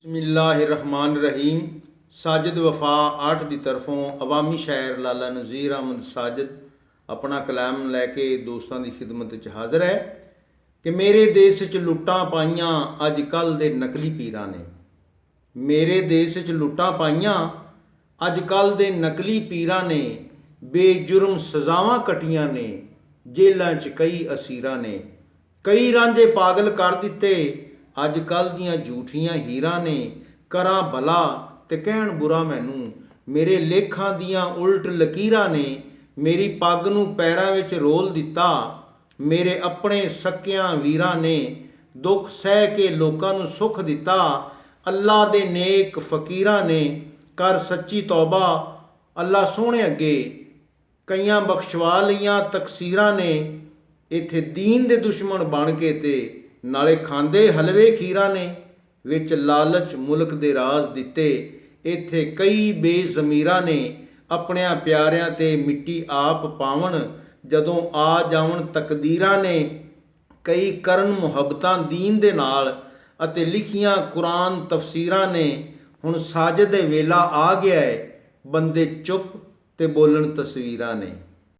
बिस्मिल्लाहिर्रहमानिर्रहीम। साजिद वफा 8 की तरफों अवामी शायर लाला नज़ीर अहमद साजिद अपना कलाम लैके दोस्तों की खिदमत हाज़र है कि मेरे देश च लुट्टां पाइयां अज कल दे नकली पीरां ने। मेरे देश च लुट्टां पाइयां अज कल दे नकली पीरां ने। बेजुर्म सज़ावां कटियां ने, जेलां च कई असीरां ने। कई रांझे पागल कर दिते अज कल दियां झूठियां हीरां ने। करां भला ते कहण बुरा मैनू, मेरे लेखां दियां उल्ट लकीरां ने। मेरी पग नूं पैरां विच रोल दिता, मेरे अपने सकियां वीरां ने। दुख सह के लोकां नूं सुख दिता, अल्लाह दे नेक फकीरां ने। कर सच्ची तौबा अल्लाह सोहणे अगे, कईयां बख्शवा लईयां तकसीरां ने। इत्थे दीन दे दुश्मन बन के ते नाले खांदे हलवे खीरां ने। विच लालच मुल्क दे राज दिते, इत्थे कई बेज़मीरां ने। अपनियां प्यारियां ते मिट्टी आप पावन, जदों आ जावन तकदीरां ने। कई करन मुहब्बतां दीन दे नाल अते लिखियां कुरान तफसीरां ने। हुण साजिद वेला आ गया है, बंदे चुप ते बोलन तस्वीरां ने।